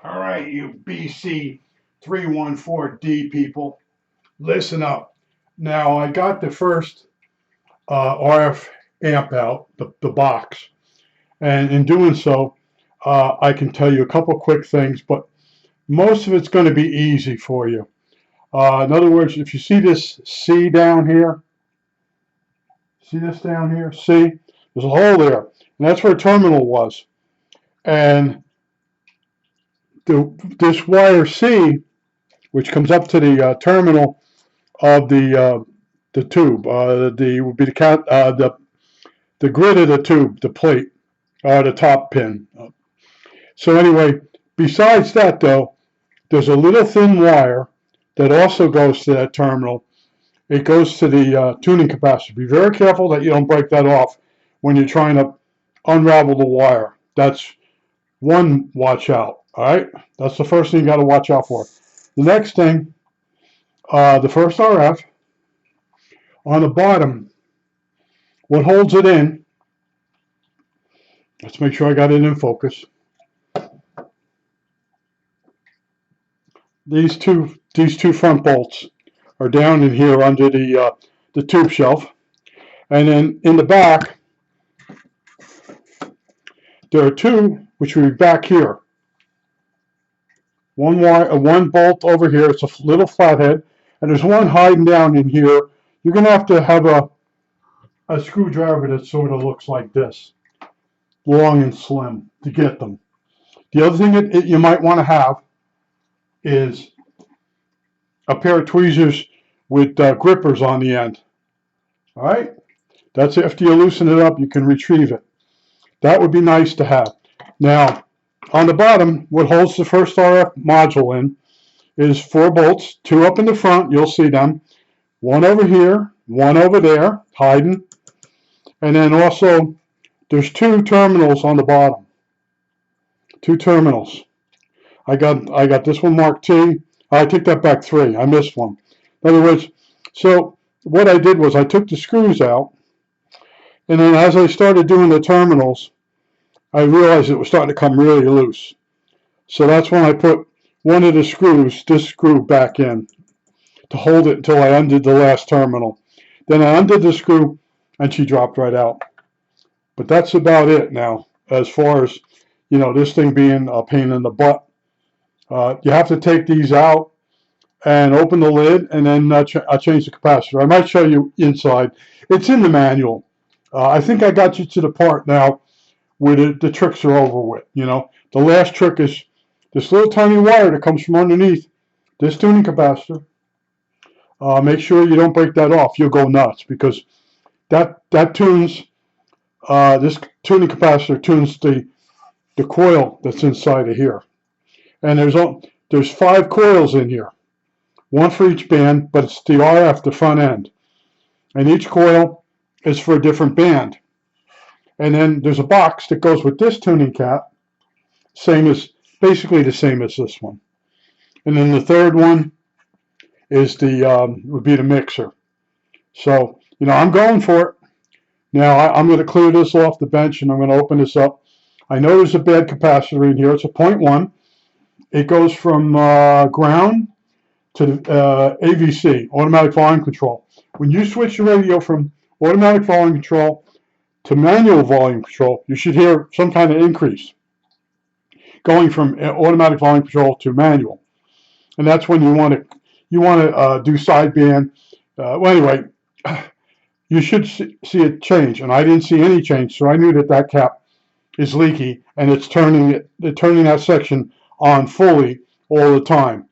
All right, you BC 314D people, listen up. Now, I got the first RF amp out, the box, and in doing so, I can tell you a couple quick things, but most of it's going to be easy for you. In other words, if you see this C down here, see this down here, C, there's a hole there, and that's where a terminal was. And this wire C, which comes up to the terminal of the tube. The would be the grid of the tube, the plate, or the top pin. So anyway, besides that though, there's a little thin wire that also goes to that terminal. It goes to the tuning capacitor. Be very careful that you don't break that off when you're trying to unravel the wire. That's one watch out. All right, that's the first thing you got to watch out for. The next thing, the first RF on the bottom, what holds it in, let's make sure I got it in focus. These two front bolts are down in here under the tube shelf, and then in the back there are two which will be back here. One bolt over here. It's a little flathead, and there's one hiding down in here. You're going to have a screwdriver that sort of looks like this, long and slim, to get them. The other thing that you might want to have is a pair of tweezers with grippers on the end. All right? That's after you loosen it up, you can retrieve it. That would be nice to have. Now, on the bottom, what holds the first RF module in is 4 bolts, 2 up in the front, you'll see them, 1 over here, 1 over there, hiding, and then also there's 2 terminals on the bottom. 2 terminals. I got this one marked T. I take that back, 3. I missed one. In other words, so what I did was I took the screws out, and then as I started doing the terminals, I realized it was starting to come really loose. So that's when I put one of the screws, this screw, back in to hold it until I undid the last terminal. Then I undid the screw, and she dropped right out. But that's about it now, as far as, this thing being a pain in the butt. You have to take these out and open the lid, and then I'll change the capacitor. I might show you inside. It's in the manual. I think I got you to the part now where the tricks are over with. The last trick is this little tiny wire that comes from underneath this tuning capacitor. Make sure you don't break that off. You'll go nuts, because that tunes, this tuning capacitor tunes the coil that's inside of here. And there's 5 coils in here, 1 for each band, but it's the RF, the front end. And each coil is for a different band. And then there's a box that goes with this tuning cap, basically the same as this one. And then the third one is would be the mixer. So, I'm going for it. Now I'm going to clear this off the bench, and I'm going to open this up. I know there's a bad capacitor in here. It's a 0.1. It goes from ground to AVC, automatic volume control. When you switch the radio from automatic volume control to manual volume control, you should hear some kind of increase going from automatic volume control to manual. And that's when you want to do sideband. Well, anyway, you should see it change, and I didn't see any change, so I knew that cap is leaky, and it's turning that section on fully all the time.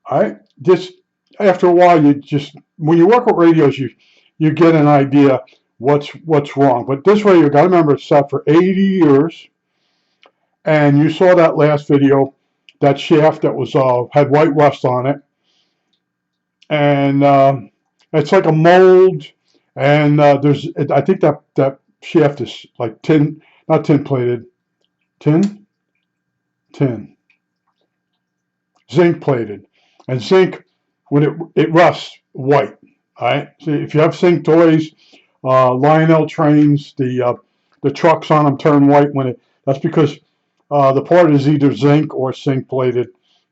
All right, after a while, when you work with radios, you get an idea what's wrong. But this radio, you got to remember, it's sat for 80 years, and you saw that last video, that shaft that was had white rust on it, and it's like a mold, and I think that shaft is like not tin plated, zinc plated, and zinc, when it rusts white. All right, so if you have zinc toys, Lionel trains, the trucks on them turn white that's because The part is either zinc or zinc plated,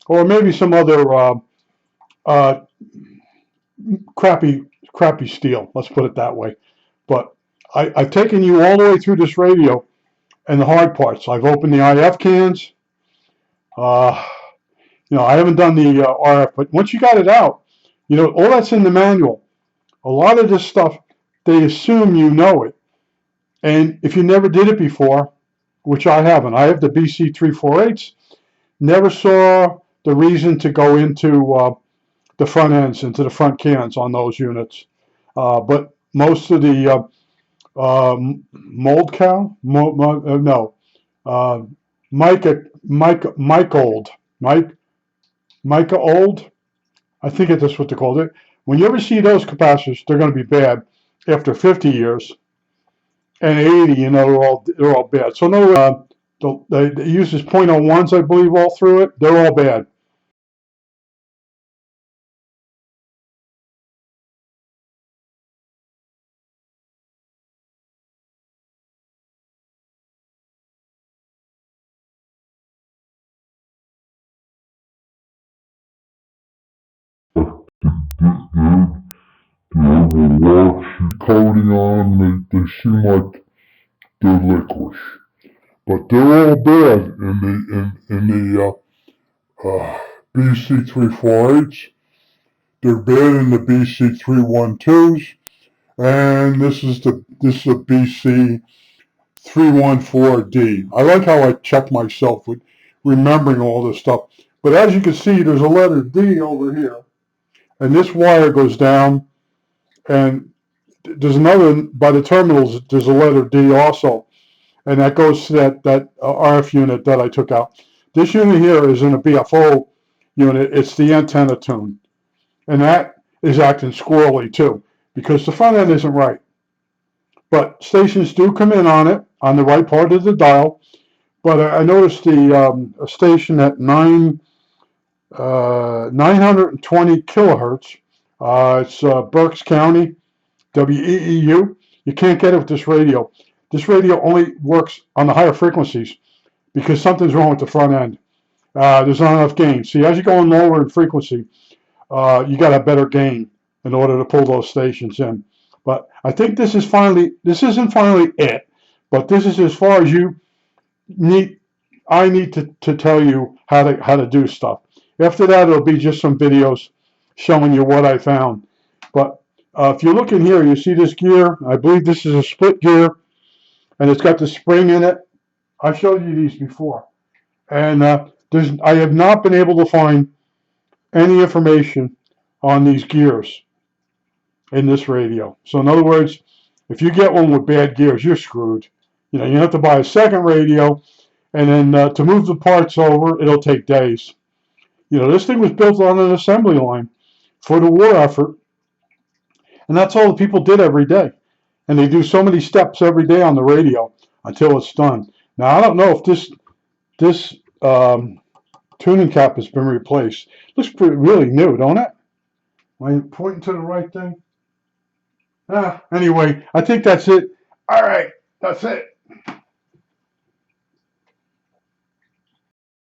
or maybe some other uh, crappy steel. Let's put it that way. But I've taken you all the way through this radio and the hard parts. I've opened the IF cans. Uh, I haven't done the RF, but once you got it out, all that's in the manual. A lot of this stuff, they assume you know it. And if you never did it before, which I haven't, I have the BC348s, never saw the reason to go into the front ends, into the front cans on those units. But most of the mold cow, no, Mike old, Micah old, I think that's what they called it. When you ever see those capacitors, they're going to be bad after 50 years. And 80, they're all bad. So no, they use this .01s, I believe, all through it. They're all bad. Coating on them, they seem like they're licorice. But they're all bad in the BC348s. They're bad in the BC312s, and this is a BC314D. I like how I check myself with remembering all this stuff. But as you can see, there's a letter D over here, and this wire goes down, and there's another, by the terminals, there's a letter D also, and that goes to that RF unit that I took out. This unit here is in a BFO unit. It's the antenna tune, and that is acting squirrely too, because the front end isn't right. But stations do come in on it, on the right part of the dial. But I noticed the station at 920 kilohertz. It's Berks County, WEEU. You can't get it with this radio. This radio only works on the higher frequencies because something's wrong with the front end. There's not enough gain. See, as you go lower in frequency, you got a better gain in order to pull those stations in. But I think this isn't finally it, but this is as far as I need to tell you how to do stuff. After that, it'll be just some videos showing you what I found. But if you look in here, you see this gear. I believe this is a split gear, and it's got the spring in it. I showed you these before, and I have not been able to find any information on these gears in this radio. So in other words, if you get one with bad gears, you're screwed. You have to buy a second radio, and then to move the parts over, it'll take days. This thing was built on an assembly line for the war effort, and that's all the people did every day. And they do so many steps every day on the radio until it's done. Now, I don't know if this tuning cap has been replaced. Looks really new, don't it? Am I pointing to the right thing? Anyway, I think that's it. All right, that's it.